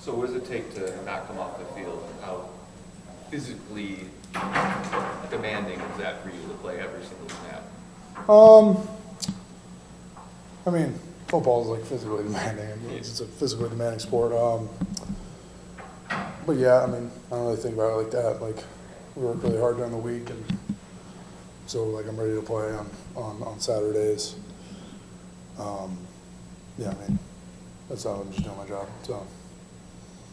So what does it take to not come off the field, and how physically demanding is that for you to play every single snap? I mean, football is like physically demanding. It's a physically demanding sport. But yeah, I mean, I don't really think about it like that. Like, we work really hard during the week, and so like I'm ready to play on Saturdays. Yeah, I mean, that's how I'm just doing my job. So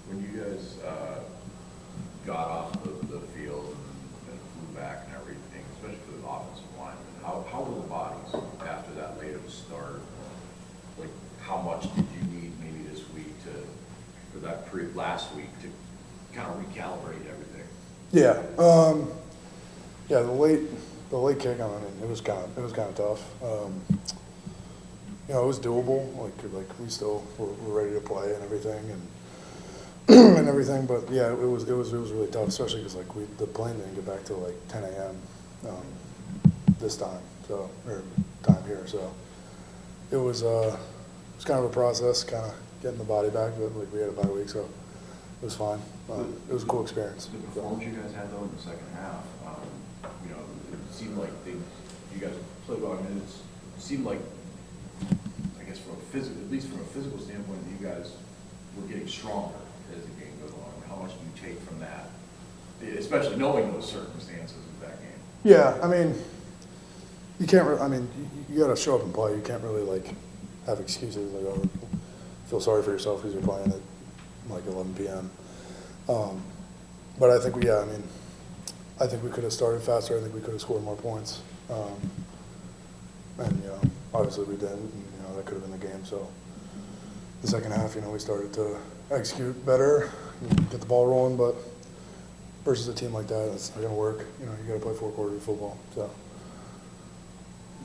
When you guys got off the field and flew back and everything, especially for the offensive linemen, how were the bodies after that late of a start? Like, how much did you need maybe this week or that last week to kind of recalibrate everything? yeah, yeah. The late kick. I mean, it was kind of tough. You know, it was doable. Like we still were ready to play and everything, and and everything. But yeah, it was really tough, especially because like the plane didn't get back till like 10 a.m. This time, or time here. So it was kind of a process, kind of getting the body back. But like we had a bye week, so it was fine. It was a cool experience. The performance you guys had though in the second half, you know, it seemed like you guys played well. I mean, it seemed like, I guess at least from a physical standpoint, you guys were getting stronger as the game goes along. How much do you take from that, especially knowing those circumstances of that game? Yeah, I mean, you can't. I mean, you got to show up and play. You can't really like have excuses like, oh, feel sorry for yourself because you're playing at like 11 p.m. But I think I mean, I think we could have started faster. I think we could have scored more points. And you know, obviously we didn't. And, you know, that could have been the game. So the second half, you know, we started to execute better, get the ball rolling. But versus a team like that, it's not going to work. You know, you got to play 4 quarters of football. So.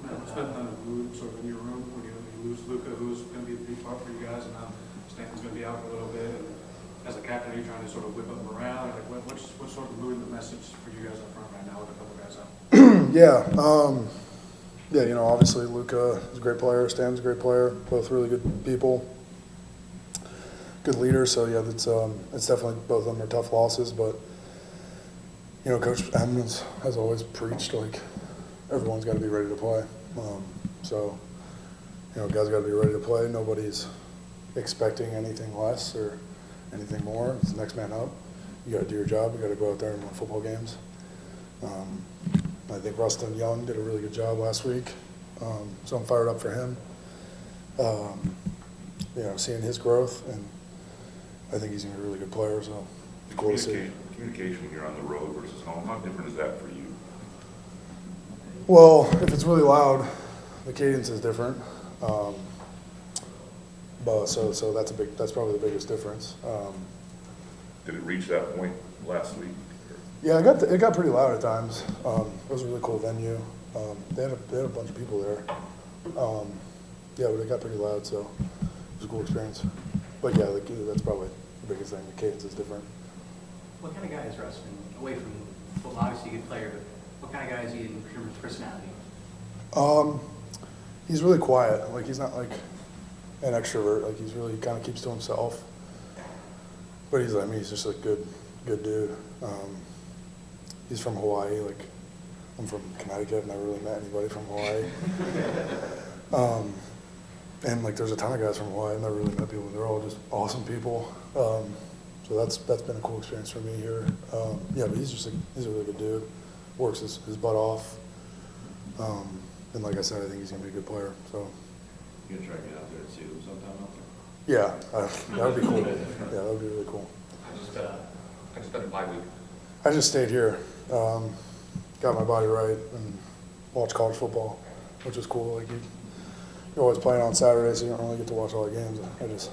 What's been the mood sort of in your room when you lose Luka, who's going to be a big part for you guys, and now Stanton's going to be out for a little bit. And as a captain, are you trying to sort of whip up around? Like, what's sort of the mood and the message for you guys up front right now with a couple guys out? Yeah, you know, obviously Luka is a great player, Stan's a great player, both really good people, good leaders. So yeah, it's definitely both of them are tough losses, but you know, Coach Edmonds has always preached like everyone's got to be ready to play. So you know, guys got to be ready to play. Nobody's expecting anything less or anything more. It's the next man up. You got to do your job. You got to go out there and win football games. I think Rustin Young did a really good job last week, so I'm fired up for him. You know, seeing his growth, and I think he's going to be a really good player. So it's cool to see. Communication when you're on the road versus home, how different is that for you? Well, if it's really loud, the cadence is different. But so that's probably the biggest difference. Did it reach that point last week? Yeah, it got pretty loud at times. It was a really cool venue. They had a bunch of people there. Yeah, but it got pretty loud, so it was a cool experience. But yeah, that's probably the biggest thing. The cadence is different. What kind of guy is Rustin? Away from football, obviously a good player, but what kind of guy is he in terms of personality? He's really quiet. Like, he's not like an extrovert. Like, he's really kind of keeps to himself. But he's just a good dude. He's from Hawaii. Like, I'm from Connecticut. I've never really met anybody from Hawaii. And like, there's a ton of guys from Hawaii. I've never really met people. They're all just awesome people. So that's been a cool experience for me here. Yeah, but he's a really good dude. Works his butt off. And like I said, I think he's gonna be a good player. So. You gonna try to get out there and see them sometime out there? Yeah, that would be cool. Yeah, that would be really cool. I just spent a bye week. I just stayed here, got my body right, and watched college football, which was cool. Like you're always playing on Saturdays, so you don't really get to watch all the games. I just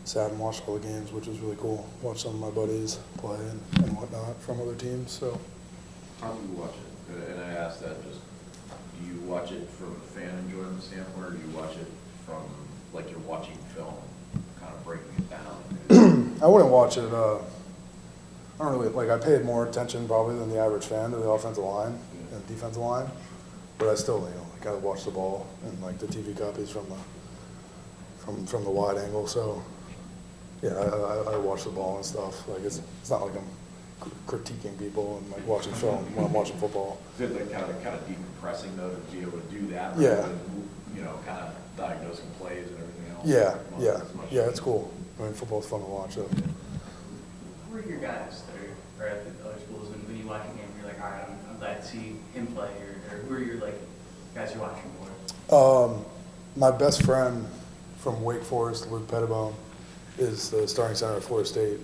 sat and watched all the games, which was really cool. Watched some of my buddies play and whatnot from other teams. So. How do you watch it? And I asked that just, do you watch it from a fan enjoyment standpoint, or do you watch it from like you're watching film, kind of breaking it down? I wouldn't watch it. I don't really like. I paid more attention probably than the average fan to the offensive line and defensive line, but I still, you know, like I watch the ball and like the TV copies from the wide angle. So yeah, I watch the ball and stuff. Like it's not like I'm critiquing people and like watching film when I'm watching football. Is it like kind of decompressing though, to be able to do that? Yeah. rather than, you know, kind of diagnosing plays and everything else? Yeah, it's cool. I mean, football's fun to watch. So. Who are your guys that are at the other schools, and when you watch a game, you're like, all right, I'm glad to see him play, or who are your like guys you're watching for? My best friend from Wake Forest, Luke Pettibone, is the starting center at Florida State.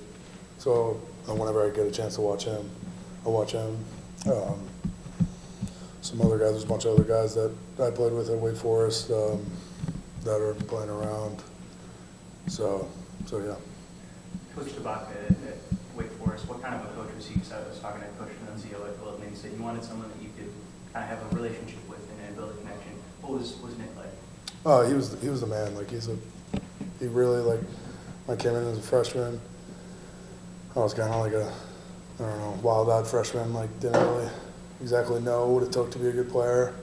So whenever I get a chance to watch him, I watch him. Some other guys, there's a bunch of other guys that I played with at Wake Forest that are playing around. So yeah. Coach Tabaka at Wake Forest, what kind of a coach was he? Because I was talking to Coach Nunzio at Gulbin, and he said you wanted someone that you could kind of have a relationship with and build a connection. What was Nick like? Oh, he was the man. Like he really like. When I came in as a freshman, I was kind of like a, I don't know, wild-eyed freshman. Like didn't really exactly know what it took to be a good player.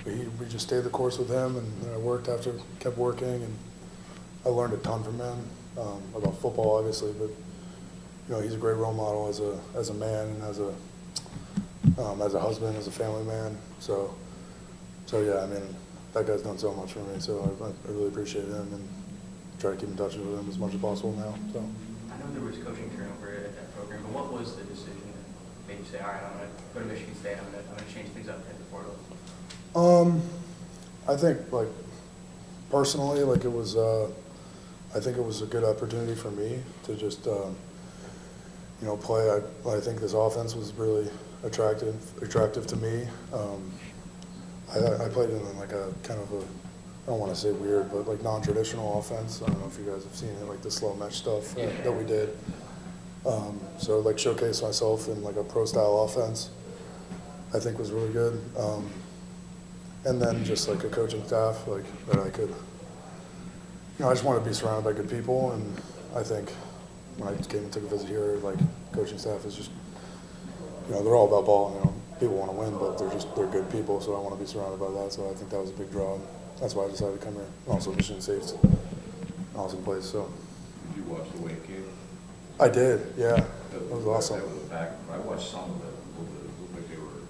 But we just stayed the course with him, and I kept working, and I learned a ton from him about football, obviously. But you know, he's a great role model as a man and as a husband, as a family man. So yeah, I mean, that guy's done so much for me. So I really appreciate him and try to keep in touch with him as much as possible now. So I know there was coaching turnover at that program, but what was the decision that made you say, all right, I'm going to go to Michigan State, I'm going to change things up at the portal? I think like personally, like it was, I think it was a good opportunity for me to just, you know, play. I think this offense was really attractive to me. I played in like a kind of a, I don't want to say weird, but like non-traditional offense. I don't know if you guys have seen it, like the slow match stuff that we did. So like showcase myself in like a pro style offense, I think was really good. And then just like a coaching staff, like that I could, you know, I just want to be surrounded by good people. And I think when I came and took a visit here, like coaching staff is just, you know, they're all about ball. You know, people want to win, but they're good people. So I want to be surrounded by that. So I think that was a big draw. That's why I decided to come here. Also, Michigan State's an awesome place. So. Did you watch the Wake game? I did. Yeah, that was awesome. That was back. I watched some of it. It looked like they were.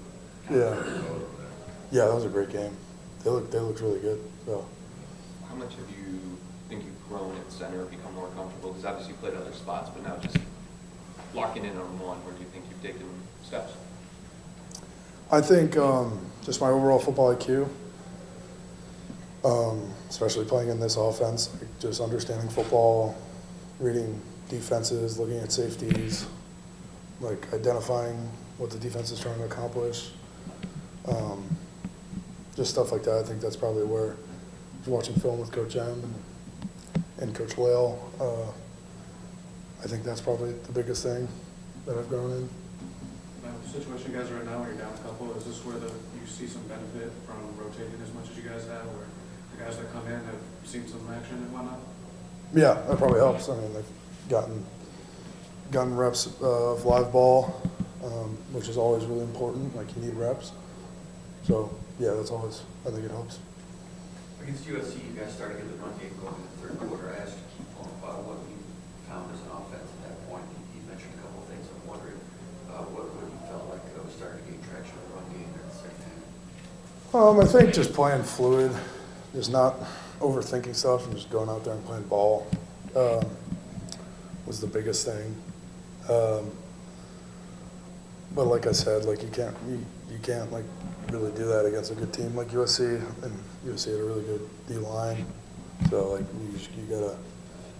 Yeah. Kind of over there. Yeah, that was a great game. They looked really good. So. How much have you think you've grown at center, become more comfortable? Because obviously you played other spots, but now just locking in on one, where do you think you've taken steps? I think just my overall football IQ, especially playing in this offense, like just understanding football, reading defenses, looking at safeties, like identifying what the defense is trying to accomplish, just stuff like that. I think that's probably where, watching film with Coach M and Coach Lale, I think that's probably the biggest thing that I've grown in. Now, the situation you guys are in now, where you're down a couple, is this where you see some benefit from rotating as much as you guys have, where the guys that come in have seen some action and whatnot? Yeah, that probably helps. I mean, they've gotten reps of live ball, which is always really important. Like, you need reps. So, yeah, that's always, I think it helps. Against USC, you guys started to get the run game going in the third quarter. I asked Keith about what you found as an offense at that point. He mentioned a couple of things. I'm wondering what you felt like was starting to gain traction in the run game in the second half. I think just playing fluid, just not overthinking stuff and just going out there and playing ball was the biggest thing. But like I said, like you can't like really do that against a good team like USC, and USC had a really good D line. So like you gotta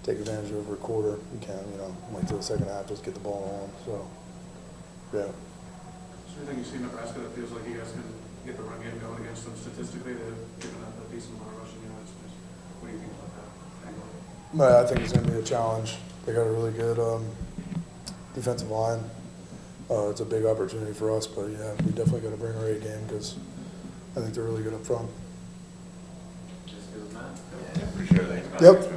take advantage of every quarter. You can't, you know, wait till the second half, just get the ball on. So yeah. Is there anything you see in Nebraska that feels like you guys can get the run game going against them statistically? They've given up a decent amount of rushing yards. What do you think about that? But I think it's going to be a challenge. They got a really good defensive line. It's a big opportunity for us, but yeah, we definitely got to bring our A game because I think they're really good up front. Yeah, appreciate it. Yep.